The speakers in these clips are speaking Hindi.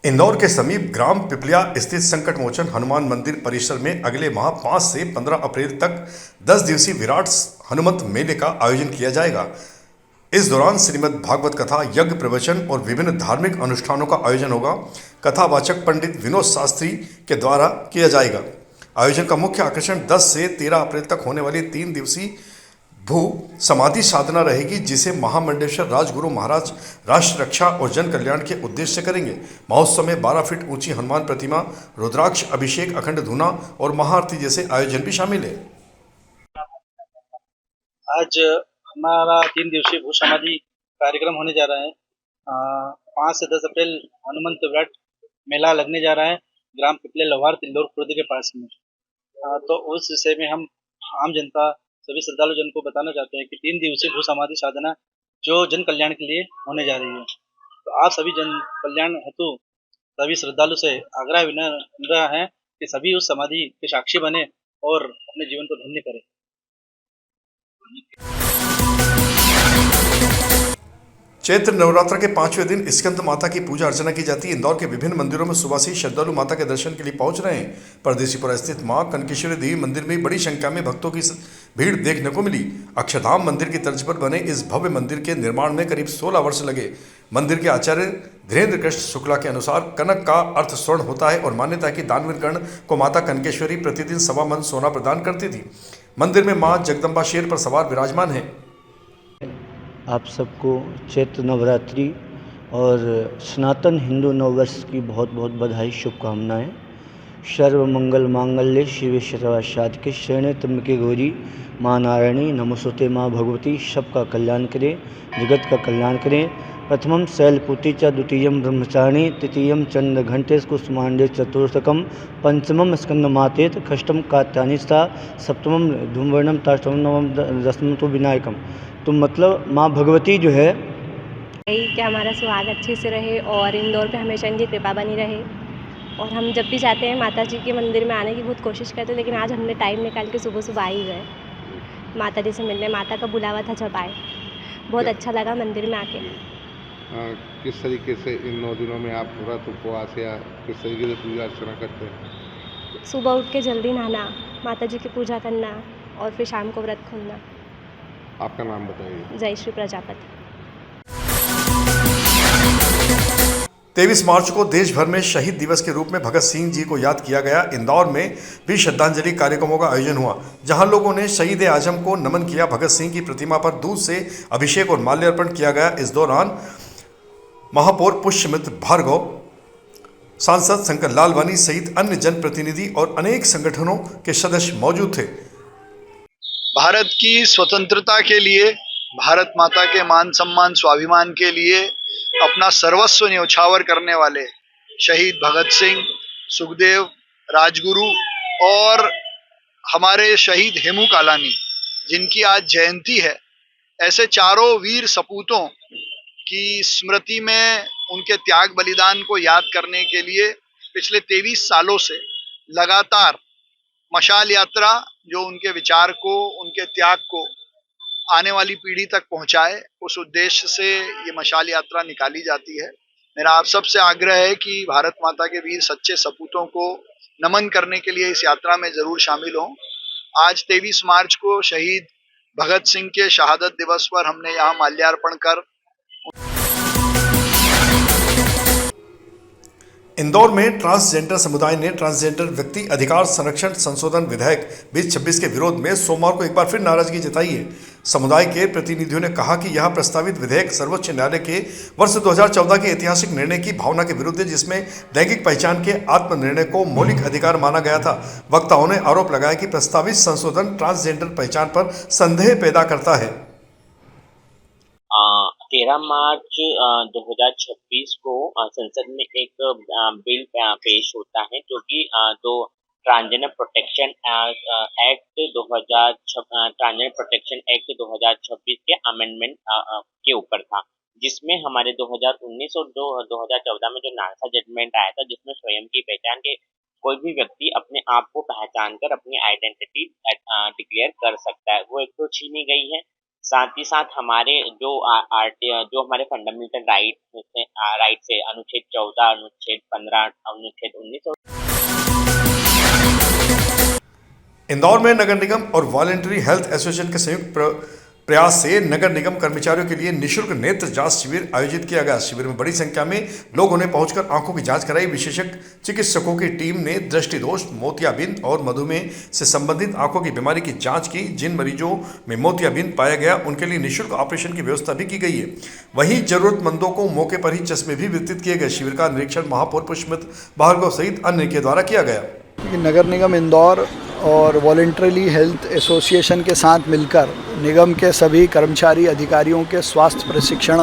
इंदौर के समीप ग्राम पिपलिया स्थित संकट मोचन हनुमान मंदिर परिसर में अगले माह 5 से 15 अप्रैल तक 10 दिवसीय विराट हनुमत मेले का आयोजन किया जाएगा। इस दौरान श्रीमद् भागवत कथा, यज्ञ, प्रवचन और विभिन्न धार्मिक अनुष्ठानों का आयोजन होगा। कथावाचक पंडित विनोद शास्त्री के द्वारा किया जाएगा। आयोजन का मुख्य आकर्षण 10 से 13 अप्रैल तक होने वाली 3 दिवसीय भू समाधि साधना रहेगी, जिसे महामंडलेश्वर राजगुरु महाराज राष्ट्र रक्षा और जन कल्याण के उद्देश्य से करेंगे। महोत्सव में 12 फीट ऊंची हनुमान प्रतिमा, रुद्राक्ष अभिषेक, अखंड धूना और महाआरती जैसे आयोजन भी शामिल है। आज हमारा 3 दिवसीय भू समाधि कार्यक्रम होने जा रहा है। 5 से 10 अप्रैल हनुमंत विराट मेला लगने जा रहा है ग्राम पिपले लोहार तिल्लोर खुर्द के पास में। तो उस विषय में हम आम जनता सभी श्रद्धालु जन को बताना चाहते हैं कि 3 दिवसीय भू समाधि साधना जो जन कल्याण के लिए होने जा रही है। तो आप सभी जन कल्याण हेतु सभी श्रद्धालु से आग्रह विनम्र है कि सभी उस समाधि के साक्षी बने और अपने जीवन को धन्य करें। चैत्र नवरात्र के 5वें दिन स्कंद माता की पूजा अर्चना की जाती है। इंदौर के विभिन्न मंदिरों में सुबह से ही श्रद्धालु माता के दर्शन के लिए पहुंच रहे हैं। परदेशीपुरा स्थित मां कनकेश्वरी देवी मंदिर में बड़ी संख्या में भक्तों की भीड़ देखने को मिली। अक्षरधाम मंदिर की तर्ज पर बने इस भव्य मंदिर के निर्माण में करीब 16 वर्ष लगे। मंदिर के आचार्य धीरेन्द्र कृष्ण शुक्ला के अनुसार कनक का अर्थ स्वर्ण होता है और मान्यता है कि दानवीर गण को माता कनकेश्वरी प्रतिदिन 1.25 मन सोना प्रदान करती थी। मंदिर में मां जगदम्बा शेर पर सवार विराजमान है। आप सबको चैत्र नवरात्रि और सनातन हिंदू नववर्ष की बहुत बहुत बधाई, शुभकामनाएं। सर्व मंगल मांगल्ये शिवे सर्वासाधिके शरण्ये त्र्यंबके गौरी माँ नारायणी नमोस्तुते माँ भगवती। सबका कल्याण करें, जगत का कल्याण करें। प्रथमम शैलपुत्री च, द्वितीयम ब्रह्मचारिणी, तृतीयम चंद्र घंटेश कुसुमांडे चतुर्थकम, पंचमम स्कंदमातेत, षष्ठम कात्यायनी सा, सप्तमम धूमवर्णम ताष्टमम, नवम दसमम तो विनायकम। तो मतलब माँ भगवती जो है कि हमारा सुहाग अच्छे से रहे और इंदौर पे हमेशा इनकी कृपा बनी रहे। और हम जब भी जाते हैं माता जी के मंदिर में आने की बहुत कोशिश करते हैं, लेकिन आज हमने टाइम निकाल के सुबह सुबह आ ही गए माता जी से मिलने। माता का बुलावा था जब आए, बहुत अच्छा लगा मंदिर में आके। किस तरीके से इन 9 दिनों में आप व्रत उपवास या किस तरीके से पूजा अर्चना करते हैं? सुबह उठ के जल्दी नहाना, माता जी की पूजा करना और फिर शाम को व्रत खोलना। आपका नाम बताइए। जयश्री प्रजापति। 23 मार्च को देश भर में शहीद दिवस के रूप में भगत सिंह जी को याद किया गया। इंदौर में भी श्रद्धांजलि कार्यक्रमों का आयोजन हुआ, जहां लोगों ने शहीद आजम को नमन किया। भगत सिंह की प्रतिमा पर दूध से अभिषेक और माल्यार्पण किया गया। इस दौरान महापौर पुष्यमित्र भार्गव, सांसद शंकर लालवानी सहित अन्य जनप्रतिनिधि और अनेक संगठनों के सदस्य मौजूद थे। भारत की स्वतंत्रता के लिए, भारत माता के मान सम्मान स्वाभिमान के लिए अपना सर्वस्व न्यौछावर करने वाले शहीद भगत सिंह, सुखदेव, राजगुरु और हमारे शहीद हेमू कालानी, जिनकी आज जयंती है, ऐसे चारों वीर सपूतों की स्मृति में उनके त्याग बलिदान को याद करने के लिए पिछले 23 सालों से लगातार मशाल यात्रा, जो उनके विचार को, उनके त्याग को आने वाली पीढ़ी तक पहुंचाए, उस उद्देश्य से ये मशाल यात्रा निकाली जाती है। मेरा आप सबसे आग्रह है कि भारत माता के वीर सच्चे सपूतों को नमन करने के लिए इस यात्रा में जरूर शामिल हों। आज 23 मार्च को शहीद भगत सिंह के शहादत दिवस पर हमने यहाँ माल्यार्पण कर इंदौर में ट्रांसजेंडर समुदाय ने ट्रांसजेंडर व्यक्ति अधिकार संरक्षण संशोधन विधेयक 2026 के विरोध में सोमवार को एक बार फिर नाराजगी जताई है। समुदाय के प्रतिनिधियों ने कहा कि यह प्रस्तावित विधेयक सर्वोच्च न्यायालय के वर्ष 2014 के ऐतिहासिक निर्णय की भावना के विरुद्ध है, जिसमें लैंगिक पहचान के आत्मनिर्णय को मौलिक अधिकार माना गया था। वक्ताओं ने आरोप लगाया कि प्रस्तावित संशोधन ट्रांसजेंडर पहचान पर संदेह पैदा करता है। 13 मार्च 2026 को संसद में एक बिल पेश होता है, जो कि दो ट्रांसजेंडर प्रोटेक्शन एक्ट 2026 के अमेंडमेंट के ऊपर था, जिसमें हमारे 2019 और 2014 में जो नालसा जजमेंट आया था, जिसमें स्वयं की पहचान के कोई भी व्यक्ति अपने आप को पहचान कर अपनी आइडेंटिटी डिक्लेयर कर सकता है, वो एक तो छीनी गई है। साथ ही साथ हमारे जो हमारे फंडामेंटल राइट है अनुच्छेद 14, अनुच्छेद 15, अनुच्छेद 19 और इंदौर में नगर निगम और वॉलेंटरी हेल्थ एसोसिएशन के संयुक्त प्रयास से नगर निगम कर्मचारियों के लिए निःशुल्क नेत्र जांच शिविर आयोजित किया गया। शिविर में बड़ी संख्या में लोगों ने पहुंचकर आंखों की जांच कराई। विशेषज्ञ चिकित्सकों की टीम ने दृष्टि दोष, मोतियाबिंद और मधुमेह से संबंधित आंखों की बीमारी की जांच की। जिन मरीजों में मोतियाबिंद पाया गया उनके लिए निःशुल्क ऑपरेशन की व्यवस्था भी की गई है। वहीं जरूरतमंदों को मौके पर ही चश्मे भी वितरित किए गए। शिविर का निरीक्षण महापौर पुष्पमित्र भार्गव सहित अन्य के द्वारा किया गया। नगर निगम इंदौर और वॉलेंटरी हेल्थ एसोसिएशन के साथ मिलकर निगम के सभी कर्मचारी अधिकारियों के स्वास्थ्य प्रशिक्षण,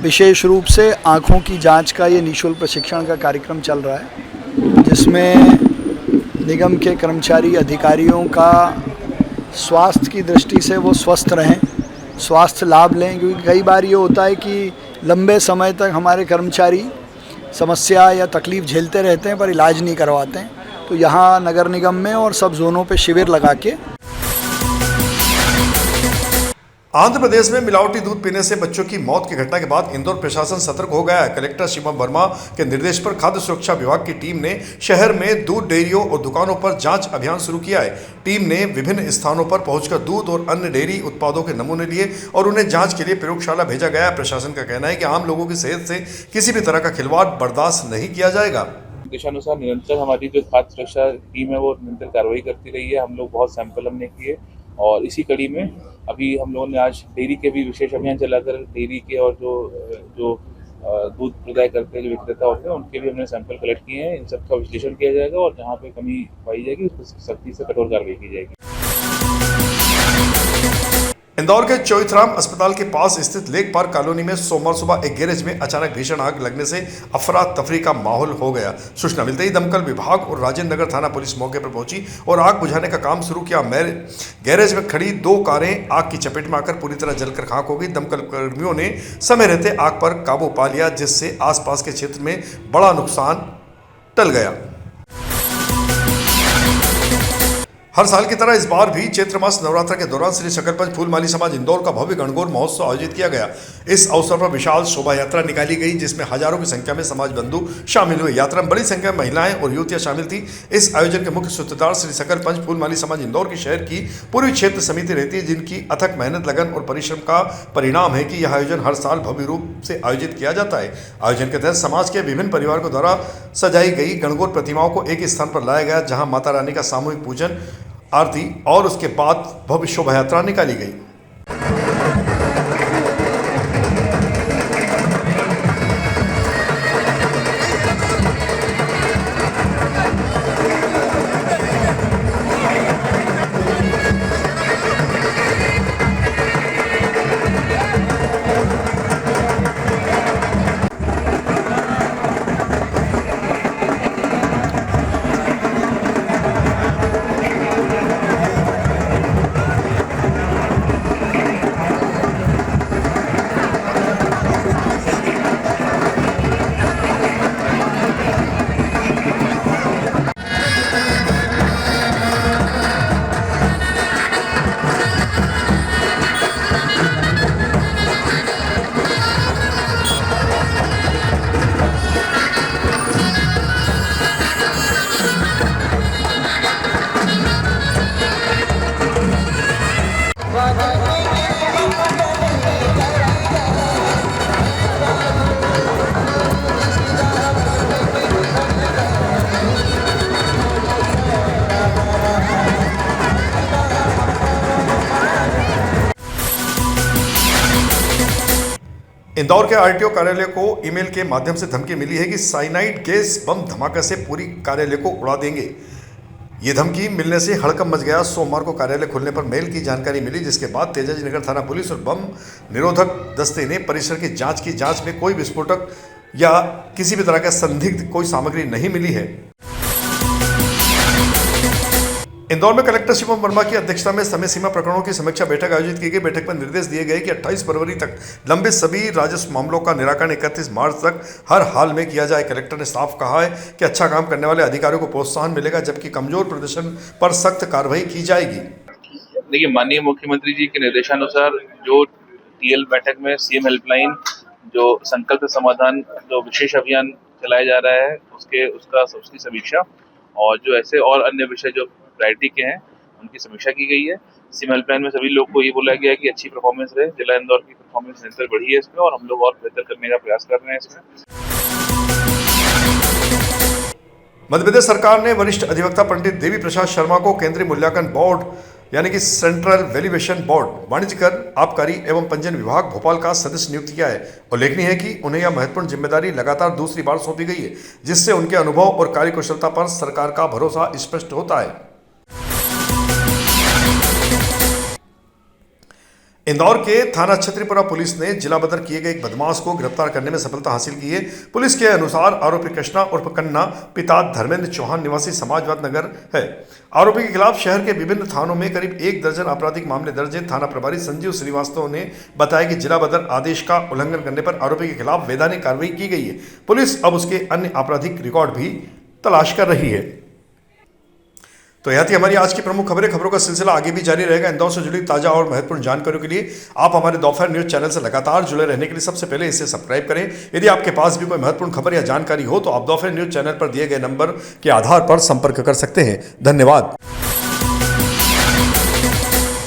विशेष रूप से आँखों की जांच का ये निःशुल्क प्रशिक्षण का कार्यक्रम चल रहा है, जिसमें निगम के कर्मचारी अधिकारियों का स्वास्थ्य की दृष्टि से वो स्वस्थ रहें, स्वास्थ्य लाभ लें। क्योंकि कई बार ये होता है कि लंबे समय तक हमारे कर्मचारी समस्या या तकलीफ़ झेलते रहते हैं पर इलाज नहीं करवाते हैं। तो यहाँ नगर निगम में और सब जोनों पे शिविर लगा के आंध्र प्रदेश में मिलावटी दूध पीने से बच्चों की मौत की घटना के बाद इंदौर प्रशासन सतर्क हो गया है। कलेक्टर शिवम वर्मा के निर्देश पर खाद्य सुरक्षा विभाग की टीम ने शहर में दूध डेयरियों और दुकानों पर जांच अभियान शुरू किया है। टीम ने विभिन्न स्थानों पर पहुंचकर दूध और अन्य डेयरी उत्पादों के नमूने लिए और उन्हें जांच के लिए प्रयोगशाला भेजा गया है। प्रशासन का कहना है कि आम लोगों की सेहत से किसी भी तरह का खिलवाड़ बर्दाश्त नहीं किया जाएगा। दिशानुसार निरंतर हमारी जो खाद्य सुरक्षा टीम है वो निरंतर कार्रवाई करती रही है। हम लोग बहुत सैंपल हमने किए और इसी कड़ी में अभी हम लोगों ने आज डेयरी के भी विशेष अभियान चलाकर डेयरी के और जो दूध प्रदाय करते हैं, जो विक्रेता होते हैं, उनके भी हमने सैंपल कलेक्ट किए हैं। इन सब का विश्लेषण किया जाएगा और जहाँ पे कमी पाई जाएगी उस पर सख्ती से कठोर कार्रवाई की जाएगी। इंदौर के चोइथराम अस्पताल के पास स्थित लेक पार्क कॉलोनी में सोमवार सुबह एक गैरेज में अचानक भीषण आग लगने से अफरा तफरी का माहौल हो गया। सूचना मिलते ही दमकल विभाग और राजेंद्र नगर थाना पुलिस मौके पर पहुंची और आग बुझाने का काम शुरू किया। गैरेज में खड़ी 2 कारें आग की चपेट में आकर पूरी तरह जलकर खाक हो गई। दमकल कर्मियों ने समय रहते आग पर काबू पा लिया, जिससे आसपास के क्षेत्र में बड़ा नुकसान टल गया। हर साल की तरह इस बार भी चैत्र मास नवरात्र के दौरान श्री सकलपंच फूलमाली समाज इंदौर का भव्य गणगौर महोत्सव आयोजित किया गया। इस अवसर पर विशाल शोभा यात्रा निकाली गई, जिसमें हजारों की संख्या में समाज बंधु शामिल हुए। यात्रा में बड़ी संख्या में महिलाएं और युवतियां शामिल थी। इस आयोजन के मुख्य सूत्रधार श्री सकलपंच फूलमाली समाज इंदौर की शहर की पूर्वी क्षेत्र समिति रहती है, जिनकी अथक मेहनत, लगन और परिश्रम का परिणाम है कि यह आयोजन हर साल भव्य रूप से आयोजित किया जाता है। आयोजन के तहत समाज के विभिन्न परिवारों द्वारा सजाई गई गणगौर प्रतिमाओं को एक स्थान पर लाया गया, जहाँ माता रानी का सामूहिक पूजन, आरती और उसके बाद भव्य शोभा यात्रा निकाली गई। इंदौर के आरटीओ कार्यालय को ईमेल के माध्यम से धमकी मिली है कि साइनाइड गैस बम धमाके से पूरी कार्यालय को उड़ा देंगे। ये धमकी मिलने से हड़कंप मच गया। सोमवार को कार्यालय खुलने पर मेल की जानकारी मिली, जिसके बाद तेजाजी नगर थाना पुलिस और बम निरोधक दस्ते ने परिसर की जांच की। जांच में कोई विस्फोटक या किसी भी तरह का संदिग्ध कोई सामग्री नहीं मिली है। इंदौर में कलेक्टर शिवम वर्मा की अध्यक्षता में समय सीमा प्रकरणों की समीक्षा बैठक आयोजित की गई। बैठक में निर्देश दिए गए कि 28 फरवरी तक लंबित सभी राजस्व मामलों का निराकरण 31 मार्च तक हर हाल में किया जाए। कलेक्टर ने साफ कहा है कि अच्छा काम करने वाले अधिकारियों को प्रोत्साहन मिलेगा, जबकि कमजोर प्रदर्शन पर सख्त कार्रवाई की जाएगी। देखिए, माननीय मुख्यमंत्री जी के निर्देशानुसार जो टीएल बैठक में सीएम हेल्पलाइन जो संकल्प समाधान जो विशेष अभियान चलाया जा रहा है उसकी समीक्षा और जो ऐसे और अन्य विषय जो प्रायोरिटी के हैं उनकी समीक्षा की गई है। सीएम हेल्पलाइन में सभी लोग को ये बोला गया है कि अच्छी परफॉर्मेंस रहे। जिला इंदौर की परफॉर्मेंस निरंतर बढ़ी है इसमें और हम लोग और बेहतर करने का प्रयास कर रहे हैं इसमें। मध्यप्रदेश सरकार ने वरिष्ठ अधिवक्ता पंडित देवी प्रसाद शर्मा को केंद्रीय मूल्यांकन बोर्ड यानी कि सेंट्रल वैल्यूएशन बोर्ड वाणिज्य कर आबकारी एवं पंजीयन विभाग भोपाल का सदस्य नियुक्त किया है। उल्लेखनीय है कि उन्हें यह महत्वपूर्ण जिम्मेदारी लगातार दूसरी बार सौंपी गई है, जिससे उनके अनुभव और कार्यकुशलता पर सरकार का भरोसा स्पष्ट होता है। इंदौर के थाना छतरीपुरा पुलिस ने जिला बदर किए गए एक बदमाश को गिरफ्तार करने में सफलता हासिल की है। पुलिस के अनुसार आरोपी कृष्णा उर्फ कन्ना पिता धर्मेंद्र चौहान निवासी समाजवाद नगर है। आरोपी के खिलाफ शहर के विभिन्न थानों में करीब 1 दर्जन आपराधिक मामले दर्ज है। थाना प्रभारी संजीव श्रीवास्तव ने बताया कि जिला बदर आदेश का उल्लंघन करने पर आरोपी के खिलाफ वैधानिक कार्रवाई की गई है। पुलिस अब उसके अन्य आपराधिक रिकॉर्ड भी तलाश कर रही है। तो यह थी हमारी आज की प्रमुख खबरों का सिलसिला आगे भी जारी रहेगा। इंदौर से जुड़ी ताजा और महत्वपूर्ण जानकारियों के लिए आप हमारे दोपहर न्यूज चैनल से लगातार जुड़े रहने के लिए सबसे पहले इसे सब्सक्राइब करें। यदि आपके पास भी कोई महत्वपूर्ण खबर या जानकारी हो तो आप दोपहर न्यूज चैनल पर दिए गए नंबर के आधार पर संपर्क कर सकते हैं। धन्यवाद।